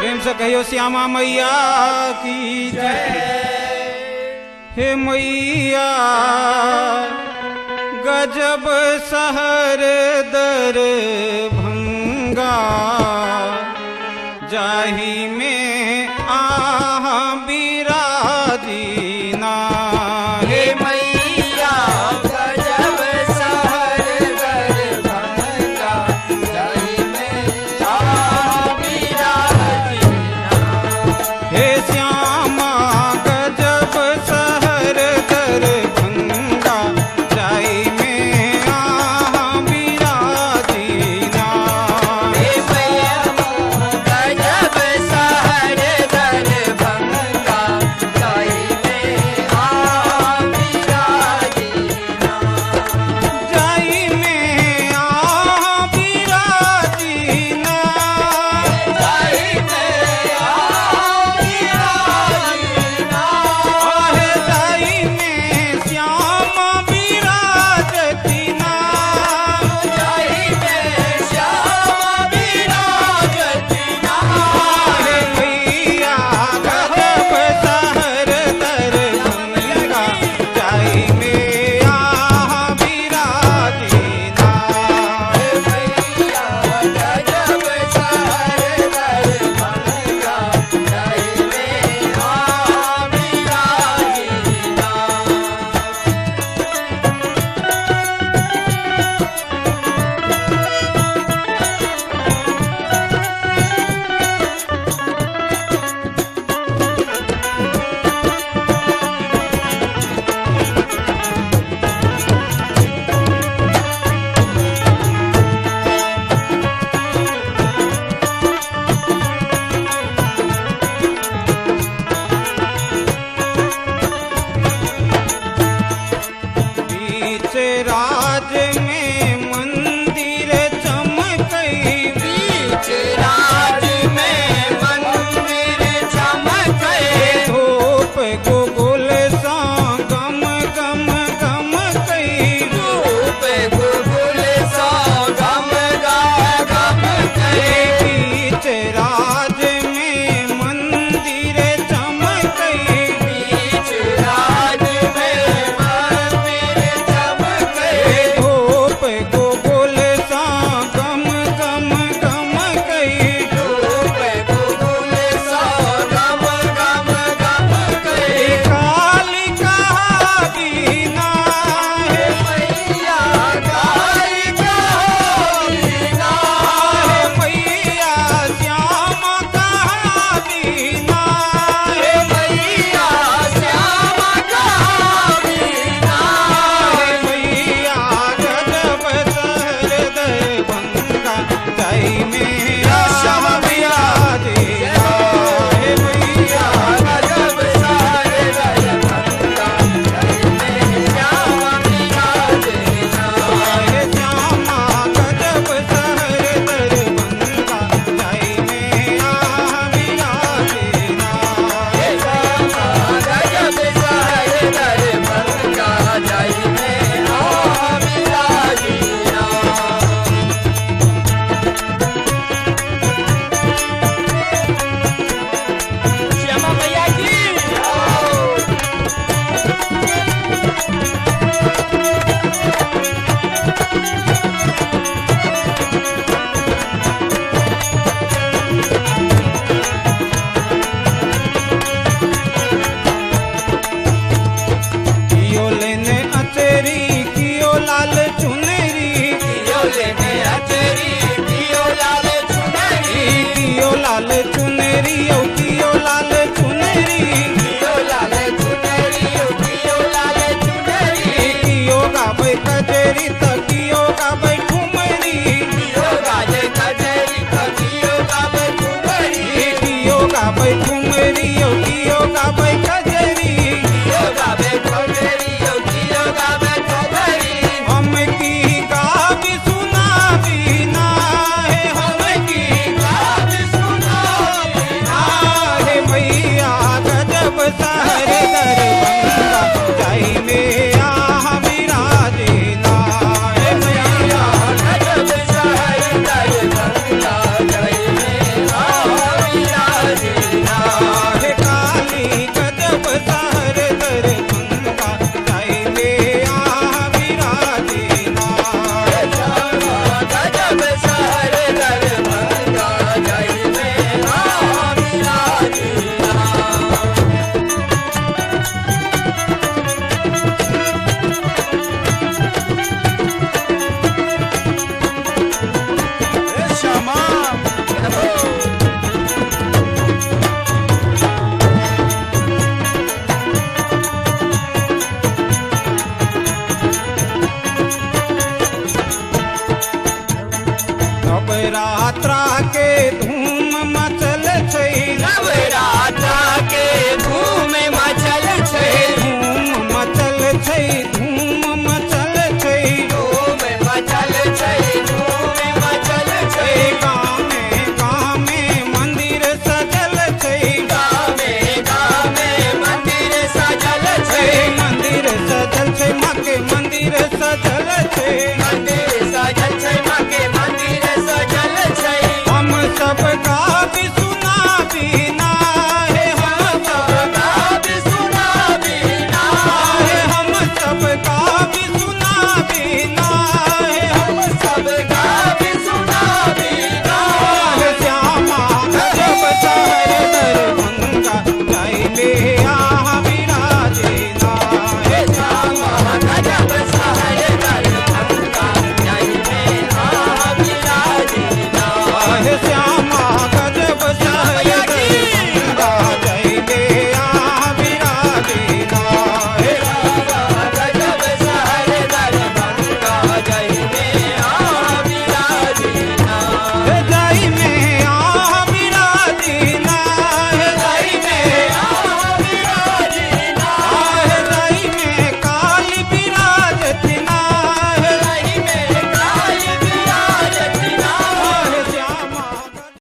प्रेम से कहियो श्यामा मैया की जय। हे मैया गजब सहर दर भंगा जाही में आहा बिराजीना। हे मैया गजब सहर दर भंगा जाही में आहा बिराजीना। हे श्यामा गजब सहर दर भंगा जाई में आहा बिराजीना। हे मैया गजब सहर दर भंगा जाही में आहा बिराजीना। जाई में आहा बिराजीना। जाही में आहा बिराजीना। आहे जाई में श्यामा बिराजतीना। जाही में श्यामा बिराजतीना। हे मैया गजब सहर दर भंगा जाई में आहा बिराजीना। मैया गजब सहर दर भंगा जाही में आहा बिराजीना। बीच राज में मंदिर चमकई। बीच राज में मंदिर चमके। धूप गुगुल सा गम गम गम कई। धूप गुगुल सा गम गम करे। बीच राज में मंदिर चमकई। बीच राज में मंदिर चमके। धूप गुगुल सा गम गम गम कई। धूप गुगुल सा गम गम गम करे। कालिका बीना है मैया कालिका बीना। हे मैया श्यामा कहाँ बीना हे मैया श्यामा कहाँ बीना। हे मैया गजब सहर दर भंगा जाई में आहा बिराजीना। हे मैया गजब सहर दर भंगा जाई में श्यामा बिराजीना। हे श्यामा गजब सहर दर भंगा जाई में आहा बिराजीना। हे श्यामा गजब सहर दर भंगा जाई में आहा बिराजीना। नवरात्रा के धूम मचल छै नवरात्रा के धूम मचल छै धूम मचल छै धूम मचल छै धूम मचल छै धूम मचल छै गामे गामे मंदिर सजल छै गामे गामे मंदिर सजल छै मंदिर सजल छै माँ के मंदिर सजल छै मंदिर सजल छै माँ के मंदिर सजल छै हम सब का भी सुना बिना है हम सब का भी सुना बिना है हम सब का भी सुना बिना है हम सब का भी सुना बिना श्यामा जब शहर दरभंगा जाइले यहाँ विराजे ना हे श्यामा गजब शहर दरभंगा जय में आ विराजीना हे श्यामा गजब शहर दरभंगा जाइले यहाँ विराजे ना हे गजब शहर दरभंगा जय में आ विराजीना जय में